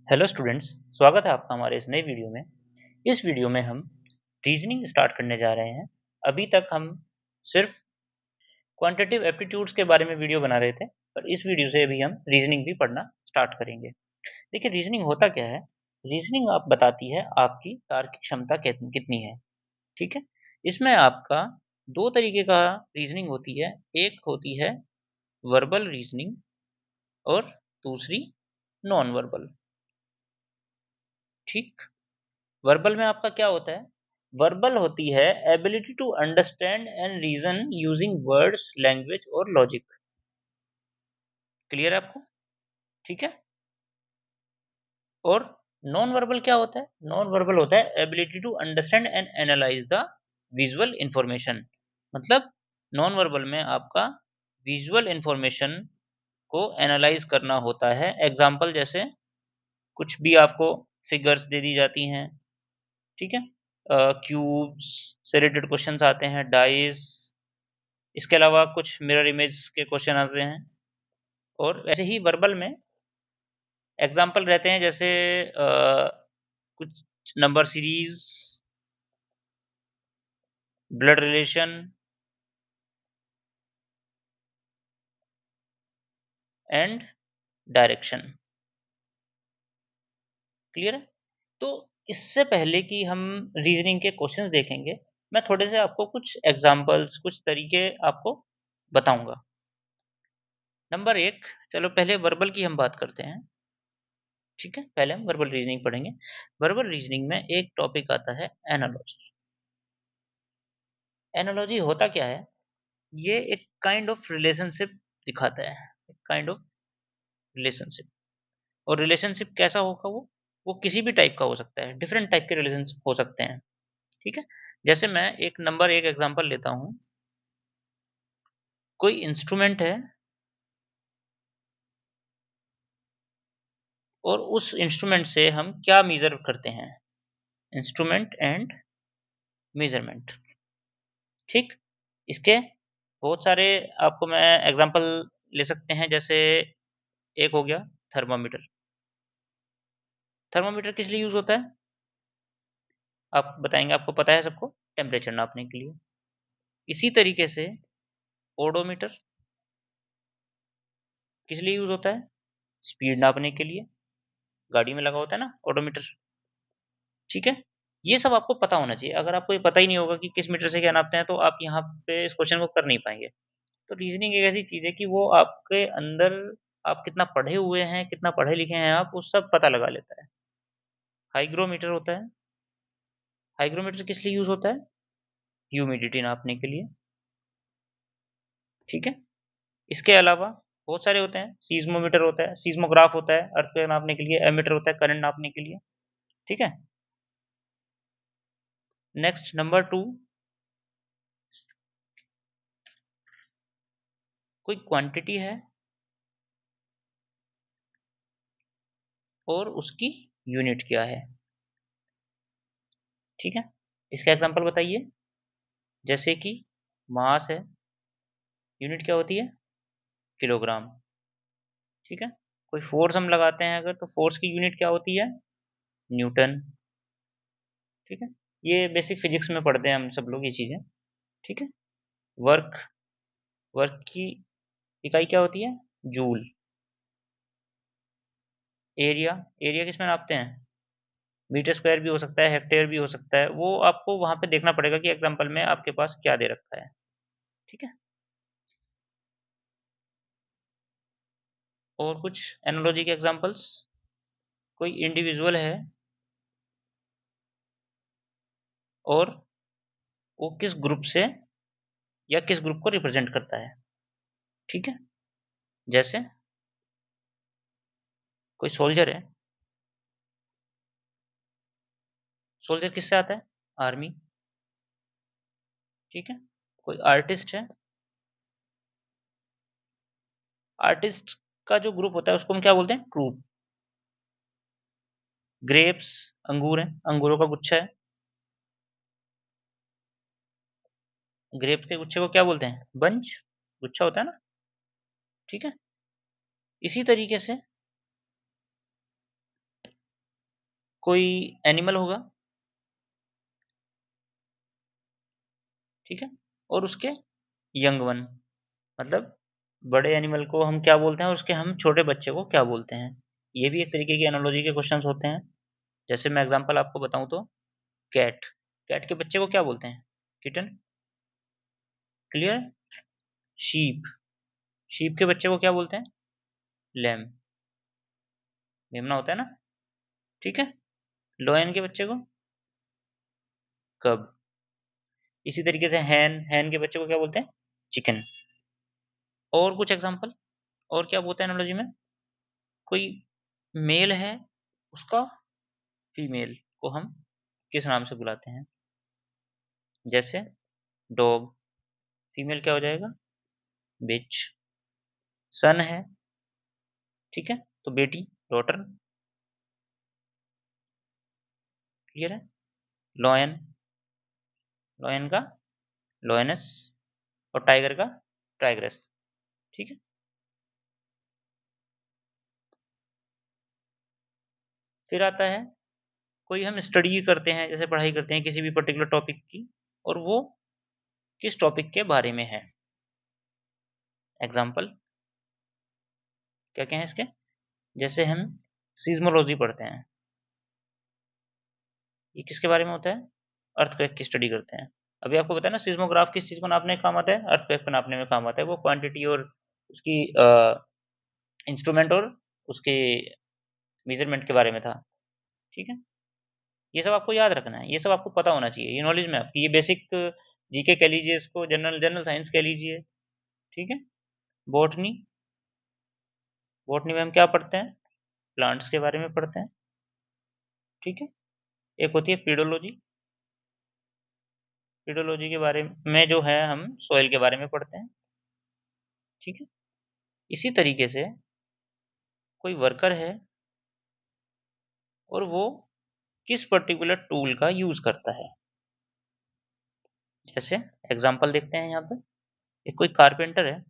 Hello students, स्वागत है आपका हमारे इस नए वीडियो में। इस वीडियो में हम रीजनिंग स्टार्ट करने जा रहे हैं। अभी तक हम सिर्फ क्वांटिटेटिव एप्टीट्यूड्स के बारे में वीडियो बना रहे थे, पर इस वीडियो से अभी हम रीजनिंग भी पढ़ना स्टार्ट करेंगे। देखिए, रीजनिंग होता क्या है। रीजनिंग आप बताती है आपकी तार्किक क्षमता कितनी है। ठीक है। इसमें आपका दो तरीके का रीजनिंग होती है। एक होती है वर्बल रीजनिंग और दूसरी नॉन वर्बल। ठीक। वर्बल में आपका क्या होता है? वर्बल होती है ability to understand and reason using words, language और लॉजिक। क्लियर है आपको? ठीक है। और नॉन वर्बल क्या होता है? नॉन वर्बल होता है ability to understand and analyse the visual information. मतलब नॉन वर्बल में आपका विजुअल इंफॉर्मेशन को एनालाइज करना होता है। एग्जाम्पल जैसे कुछ भी आपको फिगर्स दे दी जाती हैं। ठीक है। क्यूब्स से रिलेटेड क्वेश्चंस आते हैं, डाइस। इसके अलावा कुछ मिरर इमेज के क्वेश्चन आते हैं। और वैसे ही वर्बल में एग्जाम्पल रहते हैं, जैसे कुछ number series, blood relation and direction. Clear है? तो इससे पहले कि हम रीजनिंग के क्वेश्चंस देखेंगे, मैं थोड़े से आपको कुछ एग्जाम्पल्स, कुछ तरीके आपको बताऊंगा। नंबर एक, चलो पहले वर्बल की हम बात करते हैं। ठीक है, पहले हम वर्बल रीजनिंग पढ़ेंगे। वर्बल रीजनिंग में एक टॉपिक आता है एनालॉजी। एनालॉजी होता क्या है? ये एक काइंड ऑफ रिलेशनशिप दिखाता है। एक काइंड ऑफ रिलेशनशिप। और रिलेशनशिप कैसा होगा? वो किसी भी टाइप का हो सकता है। डिफरेंट टाइप के रिलेशनशिप हो सकते हैं। ठीक है। जैसे मैं एक नंबर एक एग्जांपल लेता हूँ। कोई इंस्ट्रूमेंट है और उस इंस्ट्रूमेंट से हम क्या मेजर करते हैं? Instrument and measurement. ठीक। इसके बहुत सारे आपको मैं एग्जांपल ले सकते हैं। जैसे एक हो गया थर्मामीटर। थर्मामीटर किस लिए यूज होता है? आप बताएंगे, आपको पता है सबको, टेम्परेचर नापने के लिए। इसी तरीके से ओडोमीटर किस लिए यूज होता है? स्पीड नापने के लिए। गाड़ी में लगा होता है ना ओडोमीटर। ठीक है। ये सब आपको पता होना चाहिए। अगर आपको ये पता ही नहीं होगा कि किस मीटर से क्या नापते हैं, तो आप यहाँ पे इस क्वेश्चन को कर नहीं पाएंगे। तो रीजनिंग एक ऐसी चीज है कि वो आपके अंदर, आप कितना पढ़े हुए हैं, कितना पढ़े लिखे हैं आप, वो सब पता लगा लेता है। हाइग्रोमीटर होता है। हाइग्रोमीटर किस लिए यूज होता है? ह्यूमिडिटी नापने के लिए। ठीक है। इसके अलावा बहुत सारे होते हैं। सीज्मोमीटर होता है, सीज्मोग्राफ होता है अर्थक्वेक नापने के लिए, एमीटर होता है करंट नापने के लिए। ठीक है। नेक्स्ट नंबर टू, कोई क्वांटिटी है और उसकी यूनिट क्या है। ठीक है। इसका एग्जांपल बताइए। जैसे कि मास है, यूनिट क्या होती है? किलोग्राम। ठीक है। कोई फोर्स हम लगाते हैं अगर, तो फोर्स की यूनिट क्या होती है? न्यूटन। ठीक है। ये बेसिक फिजिक्स में पढ़ते हैं हम सब लोग ये चीजें। ठीक है। वर्क, वर्क की इकाई क्या होती है? जूल। एरिया, एरिया किस में नापते हैं? मीटर स्क्वायर भी हो सकता है, हेक्टेयर भी हो सकता है। वो आपको वहां पे देखना पड़ेगा कि एग्जाम्पल में आपके पास क्या दे रखा है। ठीक है। और कुछ एनालॉजी के एग्जांपल्स। कोई इंडिविजुअल है और वो किस ग्रुप से या किस ग्रुप को रिप्रेजेंट करता है। ठीक है। जैसे कोई सोल्जर है। सोल्जर किससे आता है? आर्मी। ठीक है। कोई आर्टिस्ट है। आर्टिस्ट का जो ग्रुप होता है उसको हम क्या बोलते हैं? ट्रूप। ग्रेप्स, अंगूर है, अंगूरों का गुच्छा है। ग्रेप्स के गुच्छे को क्या बोलते हैं? बंच। गुच्छा होता है ना। ठीक है। इसी तरीके से कोई एनिमल होगा, ठीक है, और उसके यंग वन, मतलब बड़े एनिमल को हम क्या बोलते हैं और उसके हम छोटे बच्चे को क्या बोलते हैं। ये भी एक तरीके की एनालॉजी के क्वेश्चंस होते हैं। जैसे मैं एग्जांपल आपको बताऊं तो कैट, कैट के बच्चे को क्या बोलते हैं? किटन। क्लियर? शीप, शीप के बच्चे को क्या बोलते हैं? लैम, मेमना होता है ना, ठीक है। लोयन के बच्चे को कब। इसी तरीके से हैन, हैन के बच्चे को क्या बोलते हैं? चिकन। और कुछ एग्जांपल, और क्या बोलते हैं एनालॉजी में? कोई मेल है, उसका फीमेल को हम किस नाम से बुलाते हैं? जैसे डॉग, फीमेल क्या हो जाएगा? बिच। सन है, ठीक है, तो बेटी, डॉटर। क्लियर है? लॉयन, लॉयन का लॉयनस, और टाइगर का टाइग्रेस, ठीक है। फिर आता है, कोई हम स्टडी करते हैं, जैसे पढ़ाई करते हैं किसी भी पर्टिकुलर टॉपिक की, और वो किस टॉपिक के बारे में है। एग्जाम्पल क्या क्या है इसके? जैसे हम सीज्मोलॉजी पढ़ते हैं, ये किसके बारे में होता है? अर्थक्वेक की स्टडी करते हैं। अभी आपको बताया ना, सीज्मोग्राफ किस चीज को नापने में काम आता है? अर्थक्वेक को नापने में काम आता है। वो क्वांटिटी और उसकी इंस्ट्रूमेंट और उसके मेजरमेंट के बारे में था, ठीक है। ये सब आपको याद रखना है, ये सब आपको पता होना चाहिए, ये नॉलेज में आपकी, ये बेसिक जीके कह लीजिए इसको, जनरल जनरल साइंस कह लीजिए, ठीक है। बॉटनी, बॉटनी में हम क्या पढ़ते हैं? प्लांट्स के बारे में पढ़ते हैं, ठीक है। एक होती है पीडोलॉजी, पीडोलॉजी के बारे में जो है हम सॉइल के बारे में पढ़ते हैं, ठीक है। इसी तरीके से कोई वर्कर है और वो किस पर्टिकुलर टूल का यूज करता है। जैसे एग्जांपल देखते हैं यहाँ पे, एक कोई कारपेंटर है,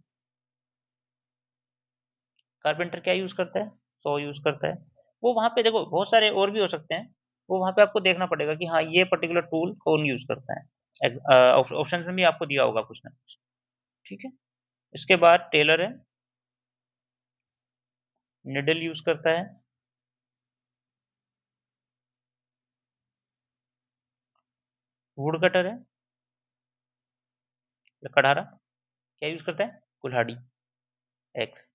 कारपेंटर क्या यूज करता है? सॉ यूज करता है। वो वहां पे देखो बहुत सारे और भी हो सकते हैं, वो वहां पे आपको देखना पड़ेगा कि हाँ ये पर्टिकुलर टूल कौन यूज करता है। ऑप्शन में भी आपको दिया होगा कुछ ना कुछ, ठीक है। इसके बाद टेलर है, निडल यूज करता है। वुड कटर है, कढ़ारा, क्या यूज करता है? कुल्हाड़ी, एक्स,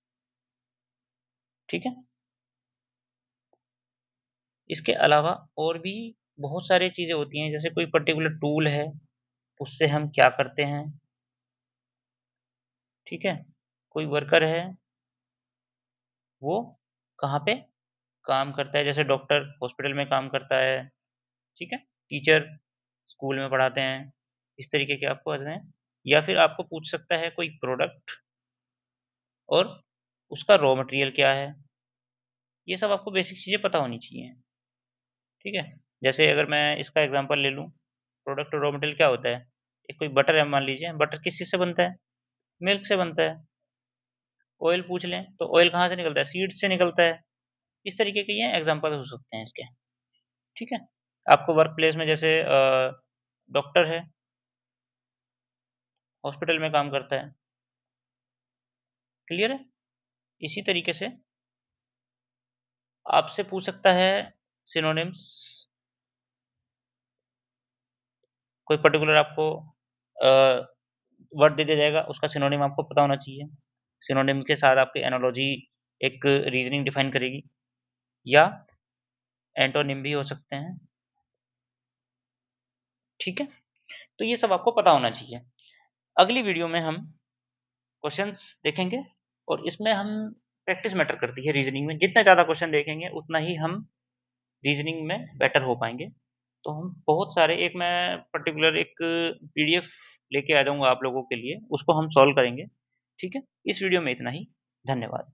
ठीक है। इसके अलावा और भी बहुत सारी चीजें होती हैं, जैसे कोई पर्टिकुलर टूल है, उससे हम क्या करते हैं, ठीक है। कोई वर्कर है, वो कहाँ पे काम करता है, जैसे डॉक्टर हॉस्पिटल में काम करता है, ठीक है। टीचर स्कूल में पढ़ाते हैं, इस तरीके के आपको आते हैं। या फिर आपको पूछ सकता है कोई प्रोडक्ट और उसका रॉ मटेरियल क्या है। ये सब आपको बेसिक चीज़ें पता होनी चाहिए, ठीक है। जैसे अगर मैं इसका एग्जांपल ले लूँ, प्रोडक्ट और रॉ मटेरियल क्या होता है? एक कोई बटर है, मान लीजिए, बटर किस चीज़ से बनता है? मिल्क से बनता है। ऑयल पूछ लें तो ऑयल कहाँ से निकलता है? सीड्स से निकलता है। इस तरीके के ये एग्जांपल हो सकते हैं इसके, ठीक है। आपको वर्क प्लेस में जैसे डॉक्टर है, हॉस्पिटल में काम करता है, क्लियर है। इसी तरीके से आपसे पूछ सकता है सिनोनिम्स, कोई पर्टिकुलर आपको वर्ड दे दिया जाएगा, उसका सिनोनिम आपको पता होना चाहिए। सिनोनिम के साथ आपकी एनालॉजी एक रीजनिंग डिफाइन करेगी, या एंटोनिम भी हो सकते हैं, ठीक है। तो ये सब आपको पता होना चाहिए। अगली वीडियो में हम क्वेश्चंस देखेंगे, और इसमें हम प्रैक्टिस मैटर करती है रीजनिंग में, जितना ज़्यादा क्वेश्चन देखेंगे उतना ही हम रीजनिंग में बेटर हो पाएंगे। तो हम बहुत सारे, एक मैं पर्टिकुलर एक पीडीएफ लेके आ जाऊंगा आप लोगों के लिए, उसको हम सॉल्व करेंगे, ठीक है। इस वीडियो में इतना ही, धन्यवाद।